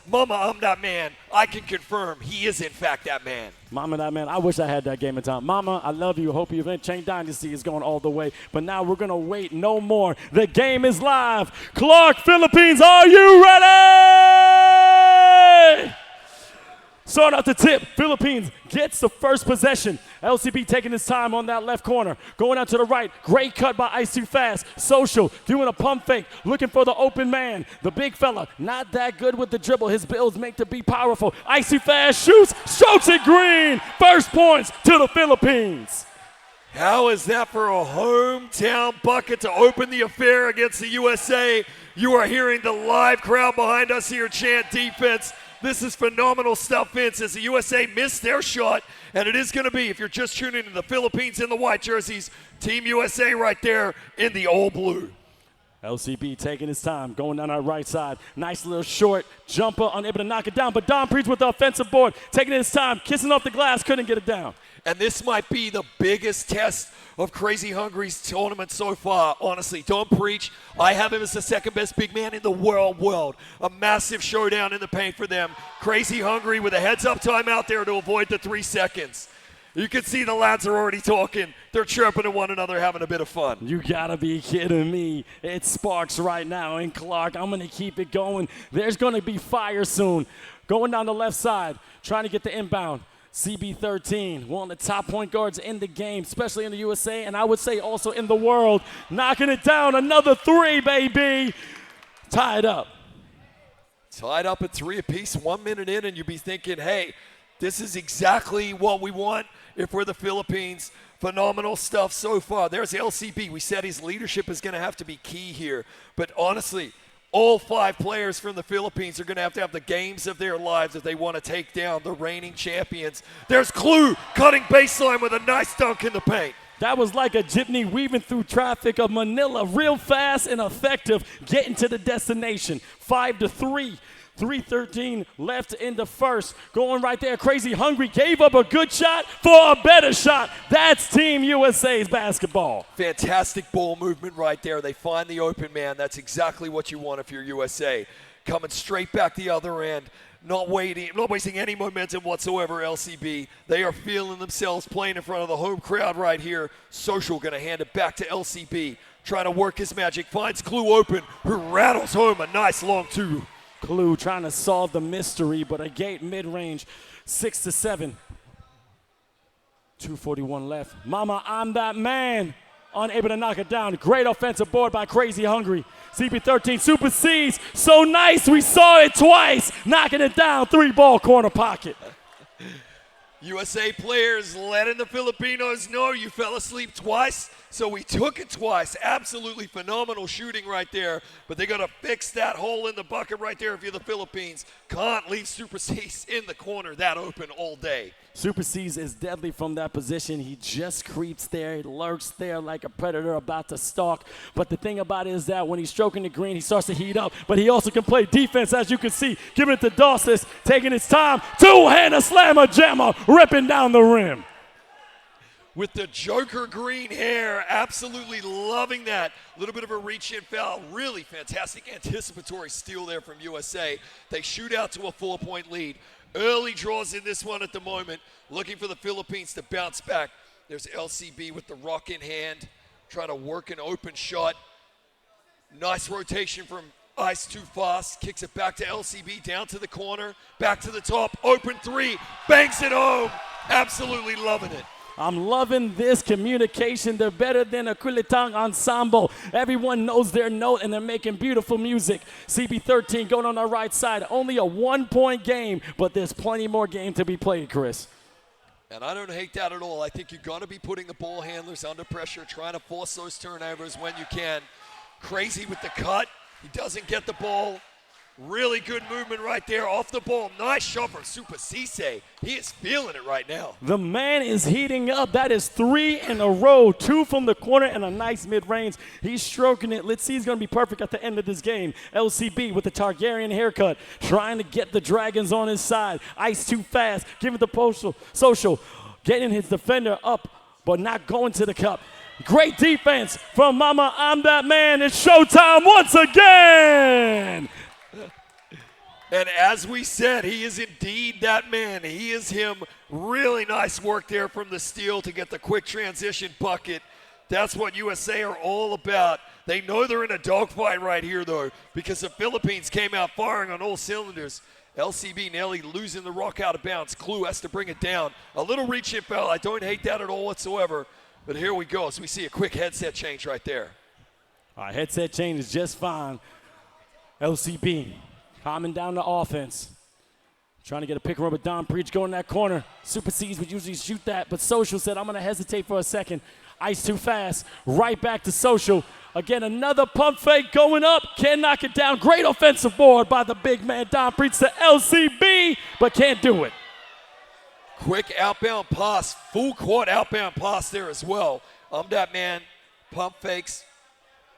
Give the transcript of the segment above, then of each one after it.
Mama, I'm that man. I can confirm he is, in fact, that man. Mama, that man, I wish I had that game in time. Mama, I love you. Hope your event Chain Dynasty is going all the way. But now we're going to wait no more. The game is live. Clark, Philippines, are you ready? Start out the tip. Philippines gets the first possession. LCB taking his time on that left corner. Going out to the right. Great cut by Ice Too Fast. Social doing a pump fake. Looking for the open man. The big fella not that good with the dribble. His builds make to be powerful. Ice Too Fast shoots. Strokes it green. First points to the Philippines. How is that for a hometown bucket to open the affair against the USA? You are hearing the live crowd behind us here chant defense. This is phenomenal stuff, Vince, as the USA missed their shot, and it is going to be, if you're just tuning in, the Philippines in the white jerseys, Team USA right there in the all blue. LCB taking his time, going down our right side. Nice little short jumper, unable to knock it down, but Don Preach with the offensive board, taking his time, kissing off the glass, couldn't get it down. And this might be the biggest test of Crazy Hungry's tournament so far, honestly. Don't preach. I have him as the second best big man in the world. A massive showdown in the paint for them. Crazy Hungry with a heads-up timeout there to avoid the 3 seconds. You can see the lads are already talking. They're chirping to one another, having a bit of fun. You gotta be kidding me. It sparks right now in Clark. I'm gonna keep it going. There's gonna be fire soon. Going down the left side, trying to get the inbound. CB13, one of the top point guards in the game, especially in the USA, and I would say also in the world. Knocking it down, another 3, baby. Tied up. Tied up at 3 apiece, 1 minute in, and you'd be thinking, hey, this is exactly what we want if we're the Philippines. Phenomenal stuff so far. There's LCB. We said his leadership is going to have to be key here. But honestly, all 5 players from the Philippines are going to have the games of their lives if they want to take down the reigning champions. There's 𝐤 cutting baseline with a nice dunk in the paint. That was like a jeepney weaving through traffic of Manila, real fast and effective, getting to the destination. 5-3. 3:13 left in the first. Going right there, Crazy Hungry gave up a good shot for a better shot. That's Team USA's basketball. Fantastic ball movement right there. They find the open man. That's exactly what you want if you're USA. Coming straight back the other end. Not wasting any momentum whatsoever, LCB. They are feeling themselves playing in front of the home crowd right here. Social going to hand it back to LCB. Trying to work his magic. Finds 𝐤 open, who rattles home a nice long 2. 𝐤 trying to solve the mystery, but a gate mid-range, 6-7. 2:41 left. Mama, I'm that man. Unable to knock it down. Great offensive board by Crazy Hungry. CB13 supersedes. So nice, we saw it twice. Knocking it down, 3-ball corner pocket. USA players letting the Filipinos know you fell asleep twice, so we took it twice. Absolutely phenomenal shooting right there, but they got to fix that hole in the bucket right there if you're the Philippines. Can't leave Super C's in the corner that open all day. Super C's is deadly from that position. He just creeps there. He lurks there like a predator about to stalk. But the thing about it is that when he's stroking the green, he starts to heat up. But he also can play defense, as you can see. Giving it to Dawson, taking his time. Two-hander slammer jammer, ripping down the rim. With the Joker green hair, absolutely loving that. A little bit of a reach-in foul. Really fantastic anticipatory steal there from USA. They shoot out to a 4-point lead. Early draws in this one at the moment, looking for the Philippines to bounce back. There's LCB with the rock in hand, trying to work an open shot. Nice rotation from Ice Too Fast, kicks it back to LCB, down to the corner, back to the top, open 3, banks it home. Absolutely loving it. I'm loving this communication. They're better than a Kulitan ensemble. Everyone knows their note, and they're making beautiful music. CB13 going on our right side. Only a 1-point game, but there's plenty more game to be played, Chris. And I don't hate that at all. I think you're going to be putting the ball handlers under pressure, trying to force those turnovers when you can. Crazy with the cut. He doesn't get the ball. Really good movement right there off the ball. Nice shot from Super 𝐒𝐮𝐬𝐜. He is feeling it right now. The man is heating up. That is 3 in a row. 2 from the corner and a nice mid-range. He's stroking it. Let's see, he's going to be perfect at the end of this game. LCB with the Targaryen haircut, trying to get the Dragons on his side. Ice Too Fast, giving the social, getting his defender up, but not going to the cup. Great defense from Mama, I'm that man. It's showtime once again. And as we said, he is indeed that man. He is him. Really nice work there from the steal to get the quick transition bucket. That's what USA are all about. They know they're in a dogfight right here, though, because the Philippines came out firing on all cylinders. LCB nearly losing the rock out of bounds. 𝐒𝐿 has to bring it down. A little reach-in foul. I don't hate that at all whatsoever. But here we go as we see a quick headset change right there. All right, headset change is just fine. LCB calming down the offense. Trying to get a pick and roll with Don Preach going in that corner. Super C's would usually shoot that, but Social said, I'm going to hesitate for a second. Ice too fast. Right back to Social. Again, another pump fake going up. Can't knock it down. Great offensive board by the big man Don Preach to LCB, but can't do it. Quick outbound pass. Full court outbound pass there as well. I'm that man. Pump fakes.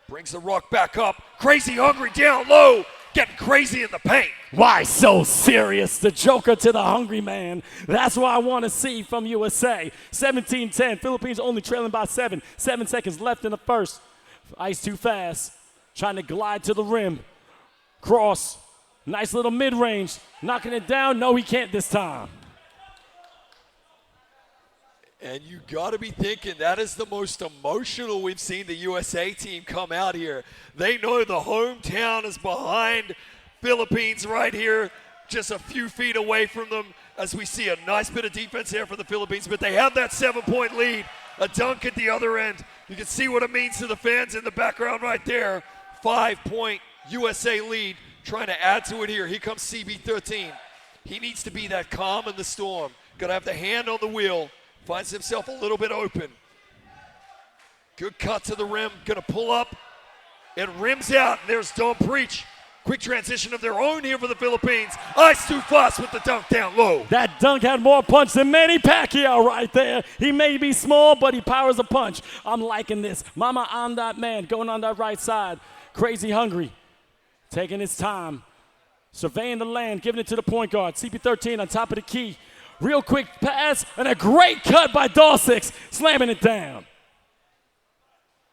Brings the rock back up. Crazy hungry down low. Getting crazy in the paint. Why so serious? The Joker to the hungry man. That's what I want to see from USA. 17-10. Philippines only trailing by 7. 7 seconds left in the first. Ice too fast. Trying to glide to the rim. Cross. Nice little mid-range. Knocking it down. No, he can't this time. And you got to be thinking that is the most emotional we've seen the USA team come out here. They know the hometown is behind Philippines right here, just a few feet away from them, as we see a nice bit of defense there for the Philippines, but they have that 7-point lead, a dunk at the other end. You can see what it means to the fans in the background right there. 5-point USA lead, trying to add to it here. Here comes CB13. He needs to be that calm in the storm. Got to have the hand on the wheel. Finds himself a little bit open. Good cut to the rim. Gonna pull up. It rims out. There's Don Preach. Quick transition of their own here for the Philippines. Ice too fast with the dunk down low. That dunk had more punch than Manny Pacquiao right there. He may be small, but he powers a punch. I'm liking this. Mama, I'm that man. Going on that right side. Crazy hungry. Taking his time. Surveying the land. Giving it to the point guard. CP13 on top of the key. Real quick pass and a great cut by 𝐷6, slamming it down.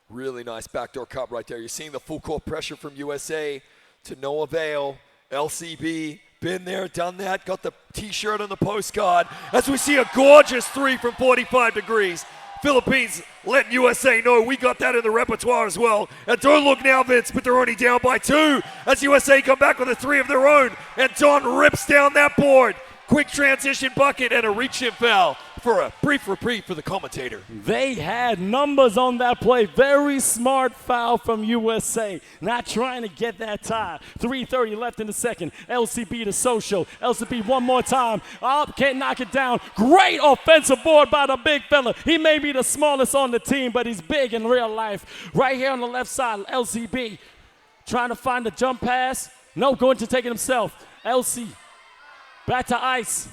Really nice backdoor cut right there. You're seeing the full court pressure from USA to no avail. LCB, been there, done that, got the t-shirt on the postcard. As we see a gorgeous 3 from 45 degrees. Philippines letting USA know we got that in the repertoire as well. And don't look now, Vince, but they're already down by 2 as USA come back with a 3 of their own. And Don rips down that board. Quick transition bucket and a reach-in foul for a brief reprieve for the commentator. They had numbers on that play. Very smart foul from USA. Not trying to get that tie. 3:30 left in the second. LCB to Social. LCB one more time. Up, can't knock it down. Great offensive board by the big fella. He may be the smallest on the team, but he's big in real life. Right here on the left side, LCB trying to find the jump pass. No, going to take it himself. LC. Back to Ice.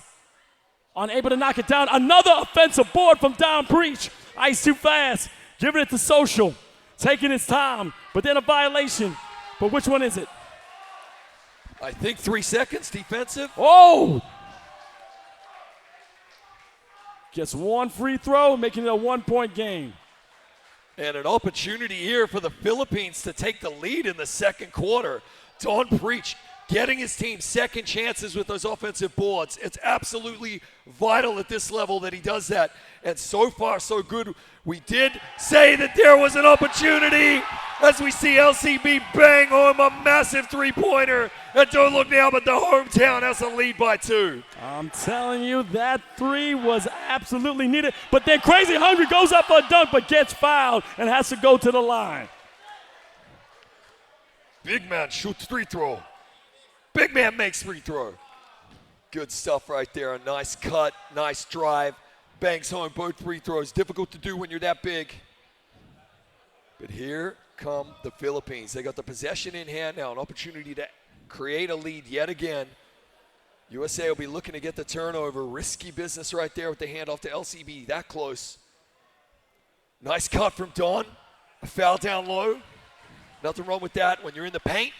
Unable to knock it down. Another offensive board from Don Preach. Ice too fast. Giving it to Social. Taking his time. But then a violation. But which one is it? I think 3 seconds defensive. Oh! Gets one free throw, making it a 1-point game. And an opportunity here for the Philippines to take the lead in the second quarter. Don Preach getting his team second chances with those offensive boards. It's absolutely vital at this level that he does that. And so far, so good. We did say that there was an opportunity as we see LCB bang home a massive three-pointer. And don't look now, but the hometown has a lead by 2. I'm telling you, that 3 was absolutely needed. But then Crazy Hungry goes up for a dunk, but gets fouled and has to go to the line. Big man shoots free throw. Big man makes free throw. Good stuff right there. A nice cut, nice drive. Bangs home both free throws. Difficult to do when you're that big. But here come the Philippines. They got the possession in hand now, an opportunity to create a lead yet again. USA will be looking to get the turnover. Risky business right there with the handoff to LCB. That close. Nice cut from Don. A foul down low. Nothing wrong with that. When you're in the paint,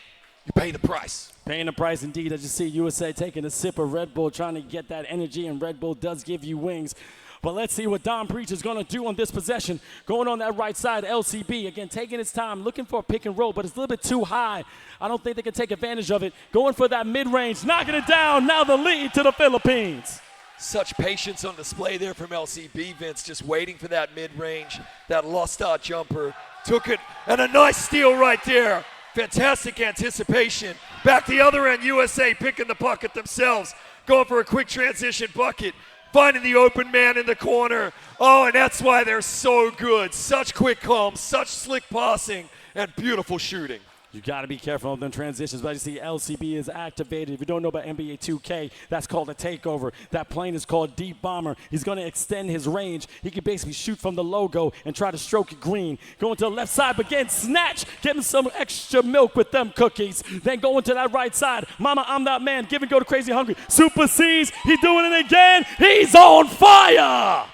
you pay the price. Paying the price indeed, as you see USA taking a sip of Red Bull, trying to get that energy, and Red Bull does give you wings. But let's see what Dom Preach is going to do on this possession. Going on that right side, LCB, again, taking his time, looking for a pick and roll, but it's a little bit too high. I don't think they can take advantage of it. Going for that mid-range, knocking it down. Now the lead to the Philippines. Such patience on display there from LCB, Vince, just waiting for that mid-range, that lost start jumper. Took it, and a nice steal right there. Fantastic anticipation. Back the other end, USA picking the bucket themselves. Going for a quick transition bucket. Finding the open man in the corner. Oh, and that's why they're so good. Such quick calm, such slick passing, and beautiful shooting. You got to be careful of them transitions, but you see LCB is activated. If you don't know about NBA 2K, that's called a takeover. That plane is called Deep Bomber. He's going to extend his range. He can basically shoot from the logo and try to stroke it green. Going to the left side, but again, snatch, getting some extra milk with them cookies. Then going to that right side. Mama, I'm that man. Give and go to Crazy Hungry. Super C's, he's doing it again. He's on fire.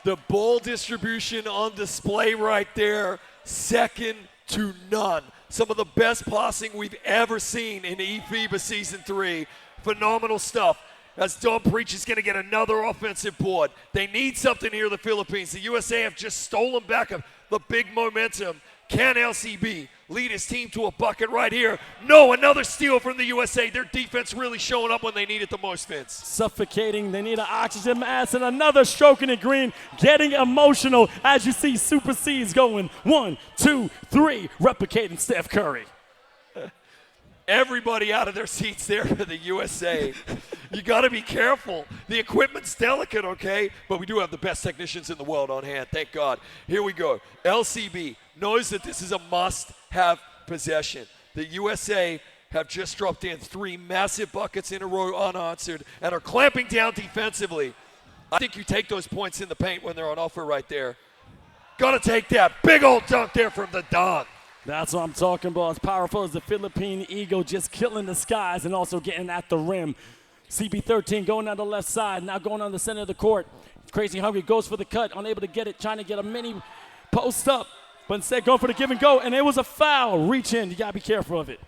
The ball distribution on display right there, second to none. Some of the best passing we've ever seen in eFIBA Season 3. Phenomenal stuff. As Dom Preach is going to get another offensive board. They need something here, the Philippines. The USA have just stolen back the big momentum. Can LCB lead his team to a bucket right here? No, another steal from the USA. Their defense really showing up when they need it the most, Vince. Suffocating, they need an oxygen mask, and another stroking it green, getting emotional as you see Super C's going 1, 2, 3, replicating Steph Curry. Everybody out of their seats there for the USA. You got to be careful. The equipment's delicate, okay? But we do have the best technicians in the world on hand, thank God. Here we go. LCB knows that this is a must-have possession. The USA have just dropped in 3 massive buckets in a row unanswered and are clamping down defensively. I think you take those points in the paint when they're on offer right there. Got to take that big old dunk there from the Don. That's what I'm talking about. As powerful as the Philippine Eagle, just killing the skies and also getting at the rim. CB13 going down the left side, now going on the center of the court. Crazy Hungry goes for the cut, unable to get it, trying to get a mini post up, but instead going for the give and go, and it was a foul. Reach in, you gotta be careful of it.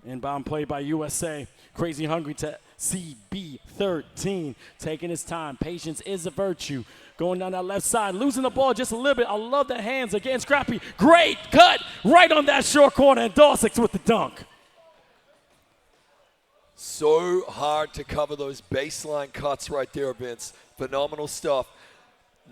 Inbound play by USA. Crazy Hungry to CB13, taking his time. Patience is a virtue. Going down that left side, losing the ball just a little bit. I love the hands again, Scrappy. Great cut right on that short corner, and Dawsix with the dunk. So hard to cover those baseline cuts right there, Vince. Phenomenal stuff.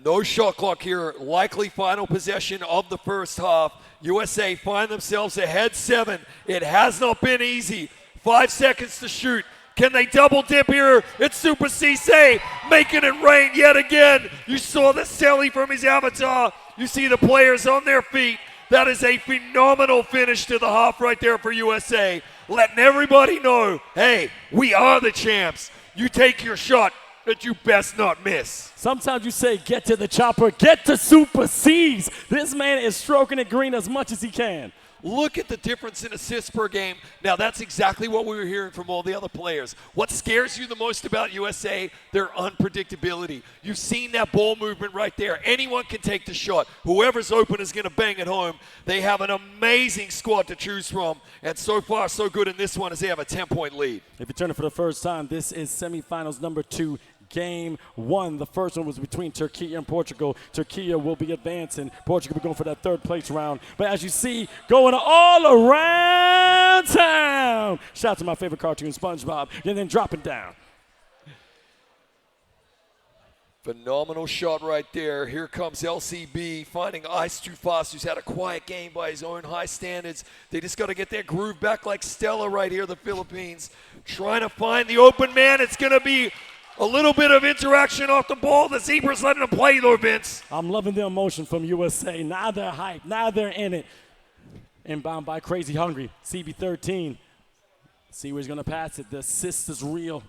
No shot clock here. Likely final possession of the first half. USA find themselves ahead 7. It has not been easy. 5 seconds to shoot. Can they double dip here? It's Super Cisse making it rain yet again. You saw the celly from his avatar. You see the players on their feet. That is a phenomenal finish to the half right there for USA. Letting everybody know, hey, we are the champs. You take your shot that you best not miss. Sometimes you say, get to the chopper, get to Super C's. This man is stroking it green as much as he can. Look at the difference in assists per game. Now, that's exactly what we were hearing from all the other players. What scares you the most about USA? Their unpredictability. You've seen that ball movement right there. Anyone can take the shot. Whoever's open is going to bang it home. They have an amazing squad to choose from, and so far, so good in this one as they have a 10-point lead. If you're turning for the first time, this is semifinals number 2. Game 1. The first one was between Turkey and Portugal. Turkey will be advancing. Portugal will be going for that 3rd place round. But as you see, going all around town. Shout out to my favorite cartoon, SpongeBob, and then dropping down. Phenomenal shot right there. Here comes LCB finding Ice too fast, who's had a quiet game by his own high standards. They just got to get their groove back like Stella right here, the Philippines. Trying to find the open man. It's going to be a little bit of interaction off the ball. The Zebras letting them play, though, Vince. I'm loving the emotion from USA. Now they're hyped. Now they're in it. Inbound by Crazy Hungry. CB13. See where he's going to pass it. The assist is real.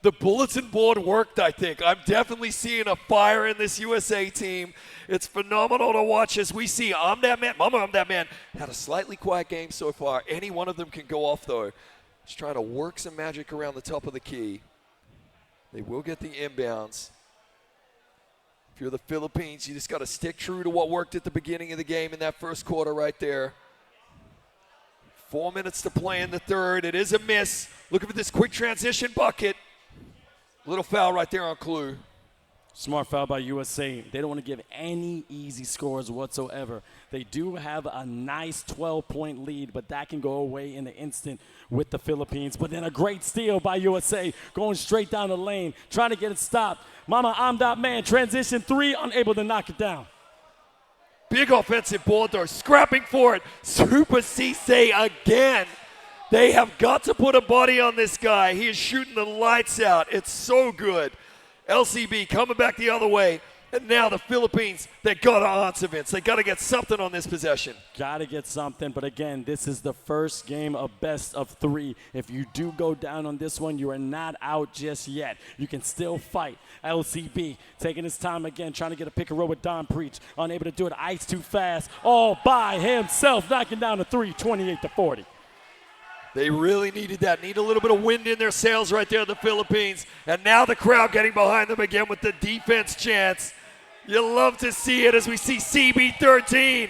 The bulletin board worked, I think. I'm definitely seeing a fire in this USA team. It's phenomenal to watch as we see I'm That Man, Mama I'm That Man, had a slightly quiet game so far. Any one of them can go off, though. Just trying to work some magic around the top of the key. They will get the inbounds. If you're the Philippines, you just got to stick true to what worked at the beginning of the game in that first quarter right there. 4 minutes to play in the third. It is a miss. Looking for this quick transition bucket. Little foul right there on 𝐒𝐿. Smart foul by USA. They don't want to give any easy scores whatsoever. They do have a nice 12-point lead, but that can go away in an instant with the Philippines. But then a great steal by USA, going straight down the lane, trying to get it stopped. Mama, I'm that man. Transition three, unable to knock it down. Big offensive board, though. Scrapping for it. Super 𝐶𝐶 again. They have got to put a body on this guy. He is shooting the lights out. It's so good. LCB coming back the other way. And now the Philippines, they got to answer, Vince. They got to get something on this possession. Got to get something. But again, this is the first game of best of three. If you do go down on this one, you are not out just yet. You can still fight. LCB taking his time again, trying to get a pick and roll with Don Preach. Unable to do it. Ice too fast. All by himself, knocking down the three, 28-40. They really needed that. Need a little bit of wind in their sails right there, the Philippines. And now the crowd getting behind them again with the defense chants. You love to see it as we see CB13.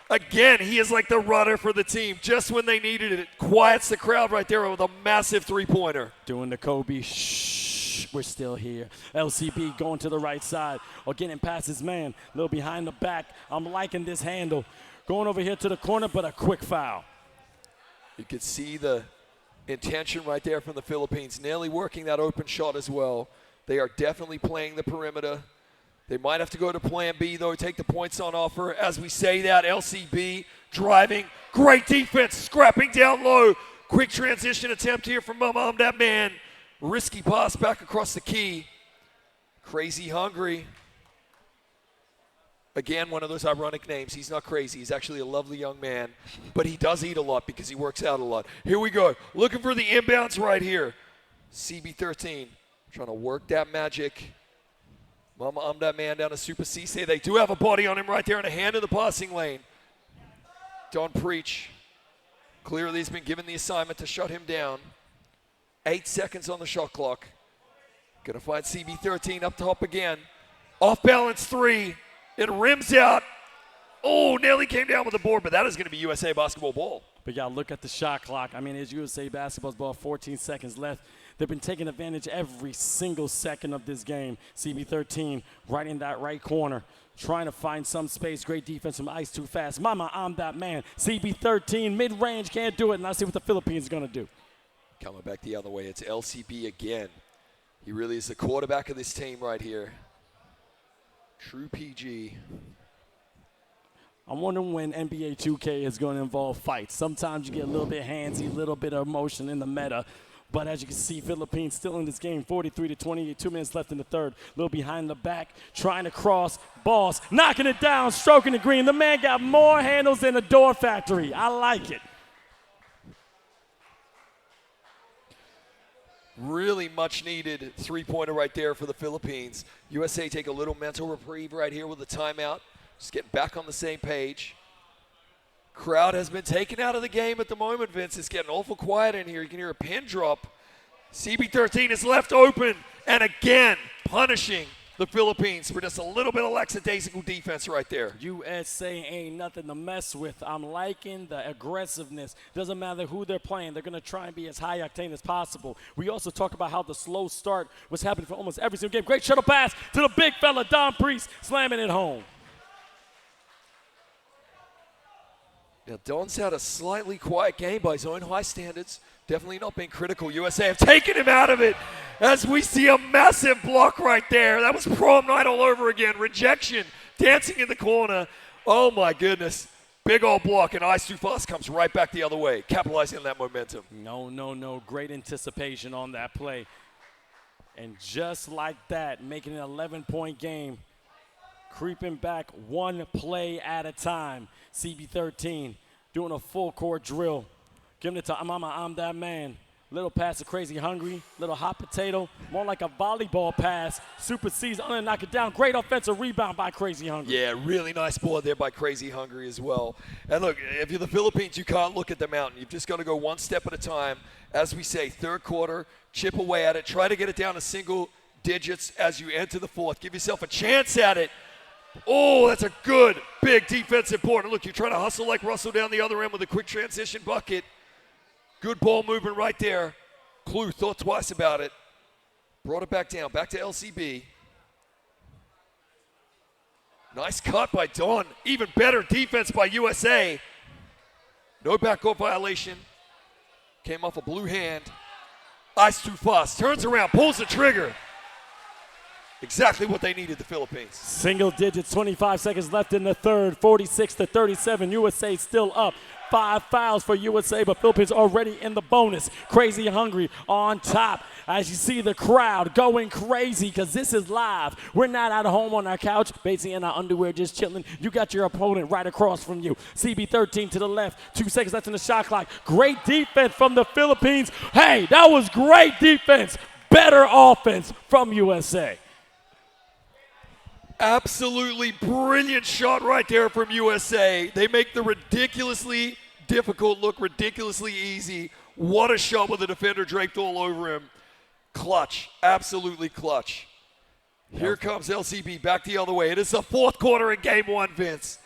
Again, he is like the rudder for the team. Just when they needed it, quiets the crowd right there with a massive three-pointer. Doing the Kobe, shh, we're still here. LCB going to the right side or getting past his man. A little behind the back. I'm liking this handle. Going over here to the corner, but a quick foul. You could see the intention right there from the Philippines, nearly working that open shot as well. They are definitely playing the perimeter. They might have to go to plan B, though, take the points on offer. As we say that, LCB driving, great defense, scrapping down low. Quick transition attempt here from I'm that man. Risky pass back across the key. Crazy Hungry. Again, one of those ironic names. He's not crazy. He's actually a lovely young man. But he does eat a lot because he works out a lot. Here we go. Looking for the inbounds right here. CB13 trying to work that magic. Mama, I'm that man down to Super 𝐶𝐶. They do have a body on him right there and a hand in the passing lane. Don Preach. Clearly has been given the assignment to shut him down. 8 seconds on the shot clock. Gonna find CB13 up top again. Off balance three. It rims out. Oh, nearly came down with the board, but that is going to be USA basketball ball. But y'all look at the shot clock. I mean, it's USA basketball's ball, 14 seconds left. They've been taking advantage every single second of this game. CB13 right in that right corner, trying to find some space. Great defense from Ice too fast. Mama, I'm that man. CB13 mid-range, can't do it, and I see what the Philippines is going to do. Coming back the other way, it's LCB again. He really is the quarterback of this team right here. True PG. I'm wondering when NBA 2K is going to involve fights. Sometimes you get a little bit handsy, a little bit of emotion in the meta. But as you can see, Philippines still in this game, 43-28, 2 minutes left in the third. A little behind the back, trying to cross, Boss, knocking it down, stroking the green. The man got more handles than a door factory. I like it. Really much needed three-pointer right there for the Philippines. USA take a little mental reprieve right here with a timeout. Just getting back on the same page. Crowd has been taken out of the game at the moment, Vince. It's getting awful quiet in here. You can hear a pin drop. CB13 is left open, and again, punishing the Philippines for just a little bit of lackadaisical defense right there. USA ain't nothing to mess with. I'm liking the aggressiveness. Doesn't matter who they're playing. They're going to try and be as high octane as possible. We also talk about how the slow start was happening for almost every single game. Great shuttle pass to the big fella, Don Priest, slamming it home. Now, Don's had a slightly quiet game by his own high standards. Definitely not being critical. USA have taken him out of it as we see a massive block right there. That was prom night all over again. Rejection, dancing in the corner. Oh, my goodness. Big old block, and Ice Too Fast comes right back the other way, capitalizing on that momentum. No. Great anticipation on that play. And just like that, making an 11-point game. Creeping back one play at a time. CB13 doing a full court drill. Giving it to Mama, I'm that man. Little pass to Crazy Hungry. Little hot potato. More like a volleyball pass. Super 𝐶𝐶 on it, knock it down. Great offensive rebound by Crazy Hungry. Yeah, really nice ball there by Crazy Hungry as well. And look, if you're the Philippines, you can't look at the mountain. You've just got to go one step at a time. As we say, third quarter, chip away at it. Try to get it down to single digits as you enter the fourth. Give yourself a chance at it. Oh, that's a good, big defensive board. And look, you're trying to hustle like Russell down the other end with a quick transition bucket. Good ball movement right there. 𝐒𝐿 thought twice about it. Brought it back down, back to LCB. Nice cut by Don. Even better defense by USA. No backcourt violation. Came off a blue hand. Ice too fast. Turns around, pulls the trigger. Exactly what they needed, the Philippines. Single digits, 25 seconds left in the third, 46-37. USA still up. 5 fouls for USA, but Philippines already in the bonus. Crazy Hungry on top. As you see the crowd going crazy because this is live. We're not at home on our couch, basically in our underwear, just chilling. You got your opponent right across from you. CB13 to the left. 2 seconds left in the shot clock. Great defense from the Philippines. Hey, that was great defense. Better offense from USA. Absolutely brilliant shot right there from USA. They make the ridiculously difficult look ridiculously easy. What a shot with the defender draped all over him. Clutch, absolutely clutch. Here comes LCB back the other way. It is the fourth quarter in game one, Vince.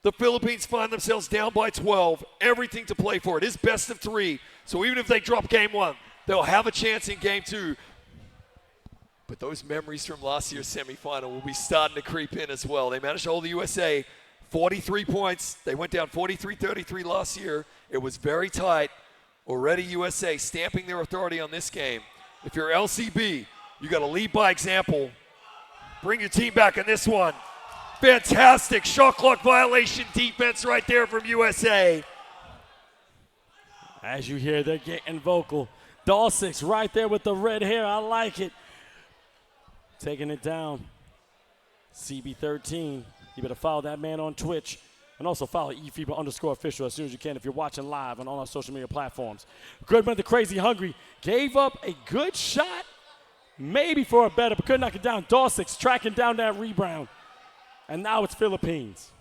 The Philippines find themselves down by 12. Everything to play for. It is best of 3. So even if they drop game one, they'll have a chance in game 2. But those memories from last year's semifinal will be starting to creep in as well. They managed to hold the USA 43 points. They went down 43-33 last year. It was very tight. Already USA stamping their authority on this game. If you're LCB, you got to lead by example. Bring your team back in this one. Fantastic shot clock violation defense right there from USA. As you hear, they're getting vocal. 𝐸𝐸𝐥𝐿 right there with the red hair. I like it. Taking it down. CB13. You better follow that man on Twitch. And also follow eFIBA_official as soon as you can if you're watching live on all our social media platforms. Goodman, the Crazy Hungry, gave up a good shot, maybe for a better, but couldn't knock it down. 𝐸𝐸𝐥𝐿 tracking down that rebound. And now it's Philippines.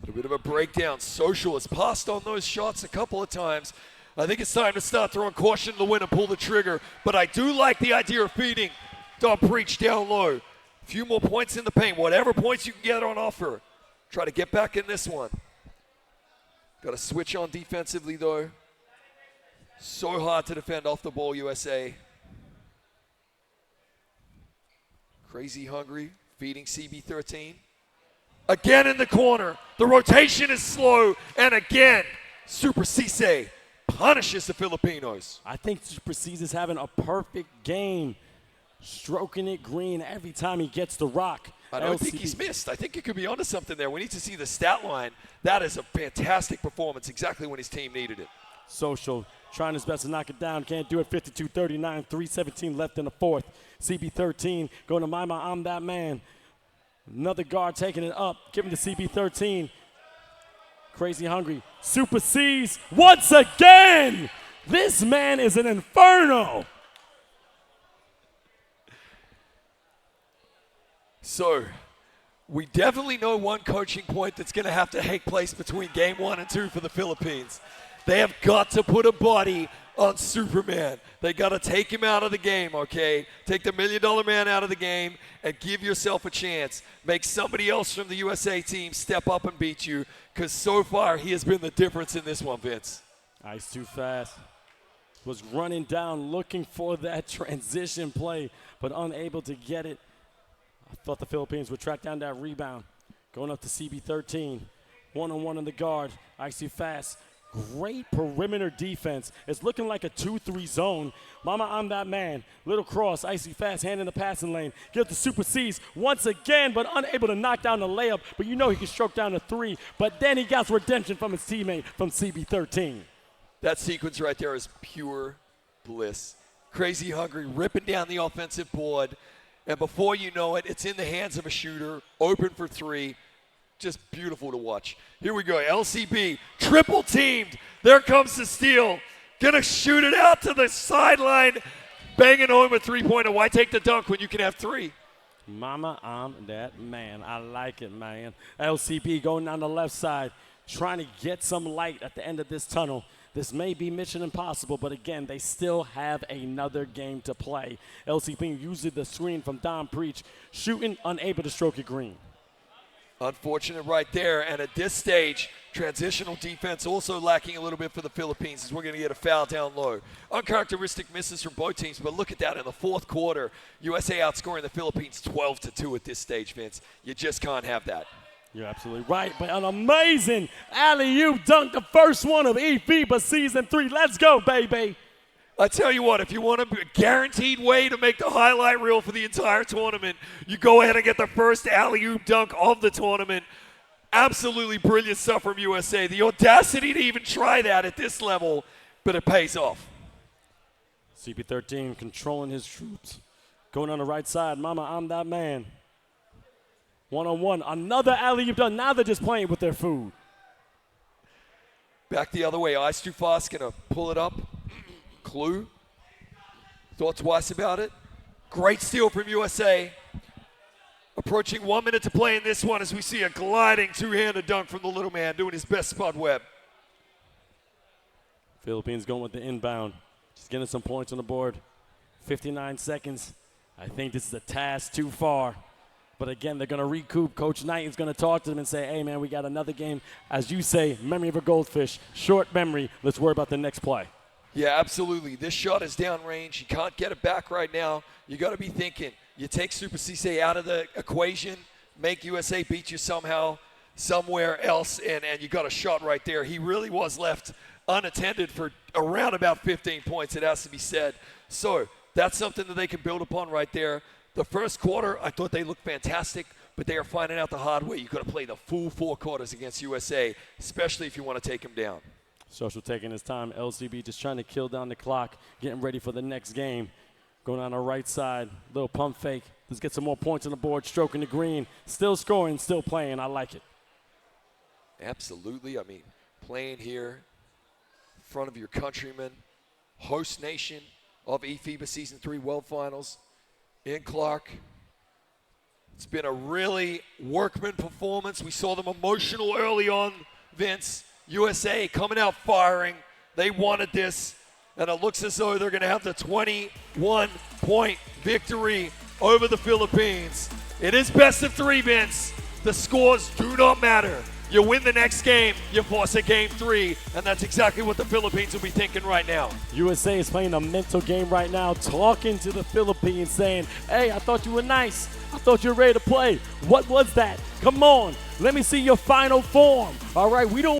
A bit of a breakdown. Social has passed on those shots a couple of times. I think it's time to start throwing caution to the wind and pull the trigger. But I do like the idea of feeding Don Preach down low. A few more points in the paint. Whatever points you can get on offer. Try to get back in this one. Got to switch on defensively, though. So hard to defend off the ball, USA. Crazy Hungry, feeding CB13. Again in the corner. The rotation is slow. And again, Super 𝐒𝐮𝐬 punishes the Filipinos. I think Super 𝐒𝐮𝐬 is having a perfect game. Stroking it green every time he gets the rock. I don't think he's missed. I think he could be onto something there. We need to see the stat line. That is a fantastic performance, exactly when his team needed it. Social trying his best to knock it down. Can't do it. 52-39, 3:17 left in the fourth. CB13 going to Mama, I'm that man. Another guard taking it up, giving to CB13. Crazy Hungry. Super 𝐒𝐮𝐬 once again. This man is an inferno. So, we definitely know one coaching point that's going to have to take place between game 1 and 2 for the Philippines. They have got to put a body on Superman. They got to take him out of the game, okay? Take the $1 million man out of the game and give yourself a chance. Make somebody else from the USA team step up and beat you, because so far he has been the difference in this one, Vince. Ice too fast. Was running down looking for that transition play, but unable to get it. I thought the Philippines would track down that rebound. Going up to CB13. One-on-one in the guard. Ice too fast. Great perimeter defense. It's looking like a 2-3 zone. Mama, I'm that man. Little cross, icy fast, hand in the passing lane. Give the Super 𝐒𝐮𝐬 once again, but unable to knock down the layup. But you know he can stroke down the 3. But then he got redemption from his teammate from CB13. That sequence right there is pure bliss. Crazy Hungry ripping down the offensive board. And before you know it, it's in the hands of a shooter, open for 3. Just beautiful to watch. Here we go, LCB, triple teamed. There comes the steal. Gonna shoot it out to the sideline. Banging home a 3-pointer. Why take the dunk when you can have 3? Mama, I'm that man. I like it, man. LCB going down the left side, trying to get some light at the end of this tunnel. This may be mission impossible, but again, they still have another game to play. LCB using the screen from Don Preach, shooting, unable to stroke it green. Unfortunate right there, and at this stage, transitional defense also lacking a little bit for the Philippines as we're going to get a foul down low. Uncharacteristic misses from both teams, but look at that in the fourth quarter. USA outscoring the Philippines 12-2 at this stage, Vince. You just can't have that. You're absolutely right, but an amazing alley-oop dunk, the first one of eFIBA Season 3. Let's go, baby. I tell you what, if you want a guaranteed way to make the highlight reel for the entire tournament, you go ahead and get the first alley-oop dunk of the tournament. Absolutely brilliant stuff from USA. The audacity to even try that at this level, but it pays off. CP13 controlling his troops. Going on the right side, mama, I'm that man. One-on-one, another alley-oop dunk. Now they're just playing with their food. Back the other way, 𝐼𝐸 going to pull it up. 𝐒𝐫𝐞. Thought twice about it. Great steal from USA. Approaching 1 minute to play in this one as we see a gliding two-handed dunk from the little man doing his best spud web. Philippines going with the inbound. Just getting some points on the board. 59 seconds. I think this is a task too far. But again, they're going to recoup. Coach Knight is going to talk to them and say, hey, man, we got another game. As you say, memory of a goldfish. Short memory. Let's worry about the next play. Yeah, absolutely. This shot is downrange. You can't get it back right now. You got to be thinking. You take Super 𝐶𝐶 out of the equation, make USA beat you somehow, somewhere else, and you got a shot right there. He really was left unattended for around about 15 points, it has to be said. So that's something that they can build upon right there. The first quarter, I thought they looked fantastic, but they are finding out the hard way. You got to play the full 4 quarters against USA, especially if you want to take them down. Social taking his time. LCB just trying to kill down the clock, getting ready for the next game. Going on the right side, little pump fake. Let's get some more points on the board, stroking the green. Still scoring, still playing. I like it. Absolutely. I mean, playing here in front of your countrymen, host nation of eFIBA Season 3 World Finals in Clark. It's been a really workman performance. We saw them emotional early on, Vince. USA coming out firing. They wanted this, and it looks as though they're going to have the 21-point victory over the Philippines. It is best of 3, Vince. The scores do not matter. You win the next game, you force a game 3, and that's exactly what the Philippines will be thinking right now. USA is playing a mental game right now, talking to the Philippines, saying, hey, I thought you were nice. I thought you were ready to play. What was that? Come on, let me see your final form. All right, we don't